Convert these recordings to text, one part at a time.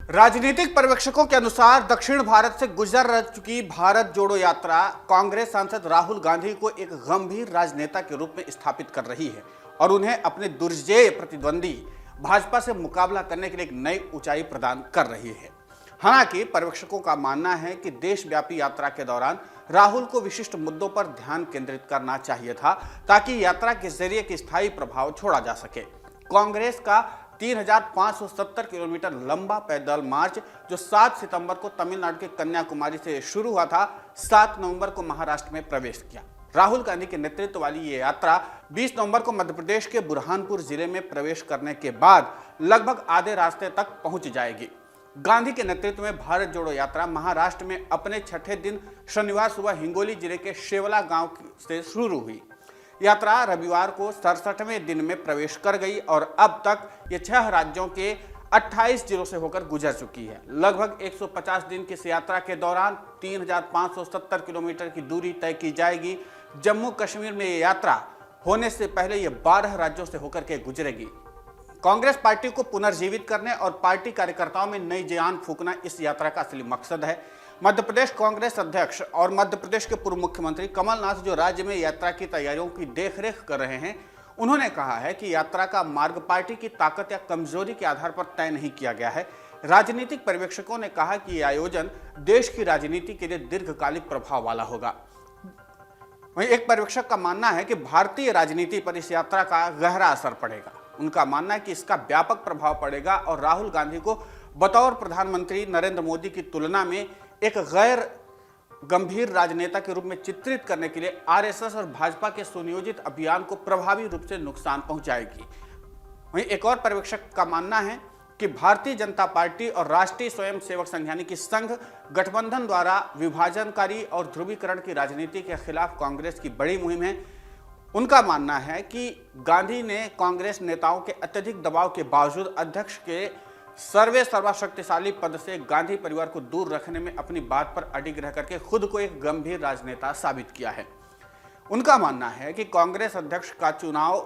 राजनीतिक पर्यवेक्षकों के अनुसार दक्षिण भारत से गुजर चुकी भारत जोड़ो यात्रा कांग्रेस सांसद राहुल गांधी को एक गंभीर राजनेता के रूप में स्थापित कर रही है और उन्हें अपने दुर्जेय प्रतिद्वंदी भाजपा से मुकाबला करने के लिए एक नई ऊंचाई प्रदान कर रही है। हालांकि पर्यवेक्षकों का मानना है कि देशव्यापी यात्रा के दौरान राहुल को विशिष्ट मुद्दों पर ध्यान केंद्रित करना चाहिए था ताकि यात्रा के जरिए एक स्थायी प्रभाव छोड़ा जा सके। कांग्रेस का 3,570 किलोमीटर लंबा पैदल मार्च जो 7 सितंबर को तमिलनाडु के कन्याकुमारी से शुरू हुआ था, 7 नवंबर को महाराष्ट्र में प्रवेश किया। राहुल गांधी के नेतृत्व वाली ये यात्रा 20 नवंबर को मध्य प्रदेश के बुरहानपुर जिले में प्रवेश करने के बाद लगभग आधे रास्ते तक पहुंच जाएगी। गांधी के नेतृत्व में भारत जोड़ो यात्रा महाराष्ट्र में अपने छठे दिन शनिवार सुबह हिंगोली जिले के शेवला गांव से शुरू हुई। यात्रा रविवार को 67वें दिन में प्रवेश कर गई और अब तक ये 6 राज्यों के 28 जिलों से होकर गुजर चुकी है। लगभग 150 दिन की इस यात्रा के दौरान 3,570 किलोमीटर की दूरी तय की जाएगी। जम्मू कश्मीर में ये यात्रा होने से पहले ये 12 राज्यों से होकर के गुजरेगी। कांग्रेस पार्टी को पुनर्जीवित करने और पार्टी कार्यकर्ताओं में नई जान फूंकना इस यात्रा का असली मकसद है। मध्य प्रदेश कांग्रेस अध्यक्ष और मध्य प्रदेश के पूर्व मुख्यमंत्री कमलनाथ जो राज्य में यात्रा की तैयारियों की देखरेख कर रहे हैं, उन्होंने कहा है कि यात्रा का मार्ग पार्टी की ताकत या कमजोरी के आधार पर तय नहीं किया गया है। राजनीतिक पर्यवेक्षकों ने कहा कि यह आयोजन देश की राजनीति के लिए दीर्घकालिक प्रभाव वाला होगा। वहीं एक पर्यवेक्षक का मानना है कि भारतीय राजनीति पर इस यात्रा का गहरा असर पड़ेगा। उनका मानना है कि इसका व्यापक प्रभाव पड़ेगा और राहुल गांधी को बतौर प्रधानमंत्री नरेंद्र मोदी की तुलना में एक गैर गंभीर राजनेता के रूप में चित्रित करने के लिए आरएसएस और भाजपा के सुनियोजित अभियान को प्रभावी रूप से नुकसान पहुंचाएगी। वहीं एक और पर्यवेक्षक का मानना है कि भारतीय जनता पार्टी और राष्ट्रीय स्वयंसेवक संघ यानी कि संघ गठबंधन द्वारा विभाजनकारी और ध्रुवीकरण की राजनीति के खिलाफ कांग्रेस की बड़ी मुहिम है। उनका मानना है कि गांधी ने कांग्रेस नेताओं के अत्यधिक दबाव के बावजूद अध्यक्ष के सर्वा शक्तिशाली पद से गांधी परिवार को दूर रखने में अपनी बात पर अडिग रह करके खुद को एक गंभीर राजनेता साबित किया है। उनका मानना है कि कांग्रेस अध्यक्ष का चुनाव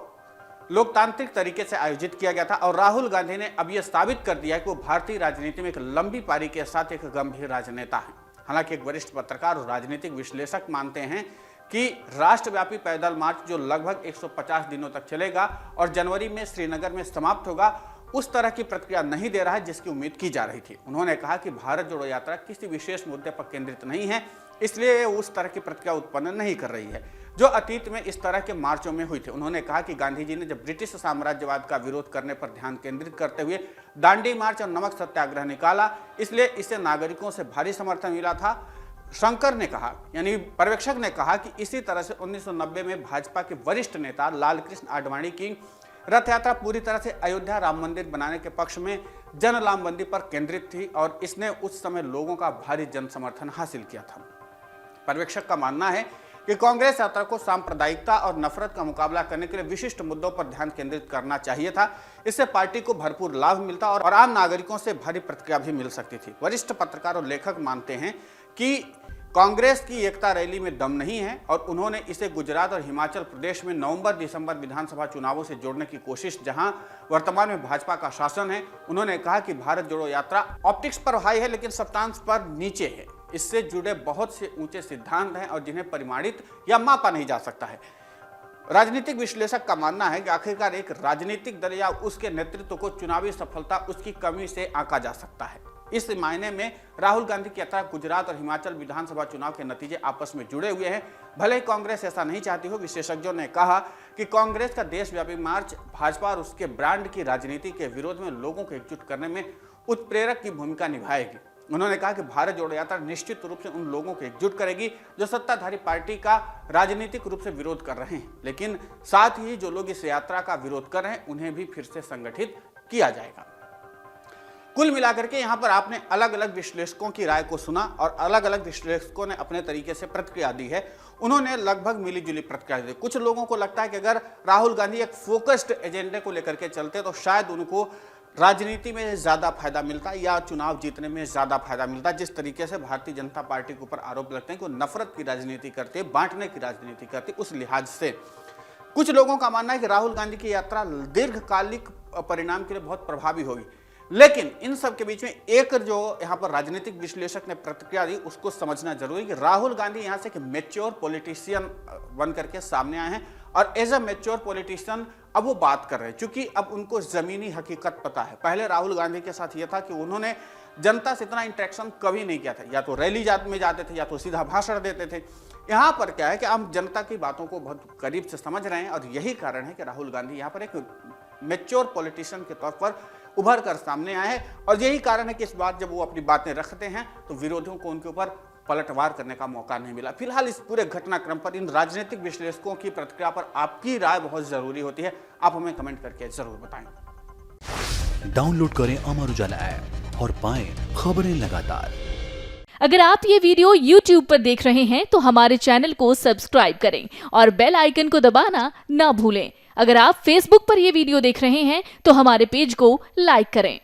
लोकतांत्रिक तरीके से आयोजित किया गया था और राहुल गांधी ने अब यह साबित कर दिया कि वो भारतीय राजनीति में एक लंबी पारी के साथ एक गंभीर राजनेता है। हालांकि एक वरिष्ठ पत्रकार और राजनीतिक विश्लेषक मानते हैं कि राष्ट्रव्यापी पैदल मार्च जो लगभग 150 दिनों तक चलेगा और जनवरी में श्रीनगर में समाप्त होगा, उस तरह की प्रतिक्रिया नहीं दे रहा है जिसकी उम्मीद की जा रही थी। उन्होंने कहा कि भारत जोड़ो यात्रा किसी विशेष मुद्दे पर केंद्रित नहीं है, इसलिए उस तरह की प्रतिक्रिया उत्पन्न नहीं कर रही है जो अतीत में इस तरह के मार्चों में हुई थी। उन्होंने कहा कि गांधी जी ने जब ब्रिटिश साम्राज्यवाद का विरोध करने पर ध्यान केंद्रित करते हुए दांडी मार्च और नमक सत्याग्रह निकाला, इसलिए इसे नागरिकों से भारी समर्थन मिला था। शंकर ने कहा, यानी पर्यवेक्षक ने कहा कि इसी तरह से 1990 में भाजपा के वरिष्ठ नेता लालकृष्ण आडवाणी की रथ यात्रा पूरी तरह से अयोध्या राम मंदिर बनाने के पक्ष में जन लामबंदी पर केंद्रित थी और इसने उस समय लोगों का भारी जन समर्थन हासिल किया था। पर्यवेक्षक का मानना है कि कांग्रेस यात्रा को सांप्रदायिकता और नफरत का मुकाबला करने के लिए विशिष्ट मुद्दों पर ध्यान केंद्रित करना चाहिए था। इससे पार्टी को भरपूर लाभ मिलता और आम नागरिकों से भारी प्रतिक्रिया भी मिल सकती थी। वरिष्ठ पत्रकार और लेखक मानते हैं कि कांग्रेस की एकता रैली में दम नहीं है और उन्होंने इसे गुजरात और हिमाचल प्रदेश में नवंबर-दिसंबर विधानसभा चुनावों से जोड़ने की कोशिश, जहां वर्तमान में भाजपा का शासन है। उन्होंने कहा कि भारत जोड़ो यात्रा ऑप्टिक्स पर हाई है लेकिन सब्सटेंस पर नीचे है। इससे जुड़े बहुत से ऊंचे सिद्धांत हैं और जिन्हें परिमाणित या मापा नहीं जा सकता है। राजनीतिक विश्लेषक का मानना है कि आखिरकार एक राजनीतिक दल या उसके नेतृत्व को चुनावी सफलता उसकी कमी से आंका जा सकता है। इस मायने में राहुल गांधी की यात्रा गुजरात और हिमाचल विधानसभा चुनाव के नतीजे आपस में जुड़े हुए हैं। भले ही कांग्रेस ऐसा नहीं चाहती हो, विशेषज्ञों ने कहा कि कांग्रेस का देशव्यापी मार्च भाजपा और उसके ब्रांड की राजनीति के विरोध में लोगों को एकजुट करने में उत्प्रेरक की भूमिका निभाएगी। उन्होंने कहा कि भारत जोड़ो यात्रा निश्चित रूप से उन लोगों को एकजुट करेगी जो सत्ताधारी पार्टी का राजनीतिक रूप से विरोध कर रहे हैं, लेकिन साथ ही जो लोग इस यात्रा का विरोध कर रहे हैं उन्हें भी फिर से संगठित किया जाएगा। कुल मिलाकर के यहाँ पर आपने अलग अलग विश्लेषकों की राय को सुना और अलग अलग विश्लेषकों ने अपने तरीके से प्रतिक्रिया दी है। उन्होंने लगभग मिलीजुली प्रतिक्रिया दी। कुछ लोगों को लगता है कि अगर राहुल गांधी एक फोकस्ड एजेंडे को लेकर के चलते तो शायद उनको राजनीति में ज्यादा फायदा मिलता या चुनाव जीतने में ज्यादा फायदा मिलता। जिस तरीके से भारतीय जनता पार्टी के ऊपर आरोप लगते हैं कि वो नफरत की राजनीति करते, बांटने की राजनीति करते, उस लिहाज से कुछ लोगों का मानना है कि राहुल गांधी की यात्रा दीर्घकालिक परिणाम के लिए बहुत प्रभावी होगी। लेकिन इन सब के बीच में एक जो यहाँ पर राजनीतिक विश्लेषक ने प्रतिक्रिया दी उसको समझना जरूरी कि राहुल गांधी यहाँ से एक मैच्योर पॉलिटिशियन बन करके सामने आए हैं और एज अ मैच्योर पॉलिटिशियन अब वो बात कर रहे हैं, क्योंकि अब उनको जमीनी हकीकत पता है। पहले राहुल गांधी के साथ ये था कि उन्होंने जनता से इतना इंटरेक्शन कभी नहीं किया था, या तो रैली में जाते थे या तो सीधा भाषण देते थे। यहाँ पर क्या है कि हम जनता की बातों को बहुत करीब से समझ रहे हैं और यही कारण है कि राहुल गांधी यहाँ पर एक मैच्योर पॉलिटिशियन के तौर पर उभर कर सामने आए हैं और यही कारण है कि इस बार जब वो अपनी बातें रखते हैं तो विरोधियों को उनके ऊपर पलटवार करने का मौका नहीं मिला। फिलहाल इस पूरे घटनाक्रम पर इन राजनीतिक विश्लेषकों की प्रतिक्रिया पर आपकी राय बहुत जरूरी होती है, आप हमें कमेंट करके जरूर बताएं। डाउनलोड करें अमर उजाला ऐप और पाएं खबरें लगातार। अगर आप ये वीडियो YouTube पर देख रहे हैं तो हमारे चैनल को सब्सक्राइब करें और बेल आइकन को दबाना ना भूलें। अगर आप Facebook पर ये वीडियो देख रहे हैं तो हमारे पेज को लाइक करें।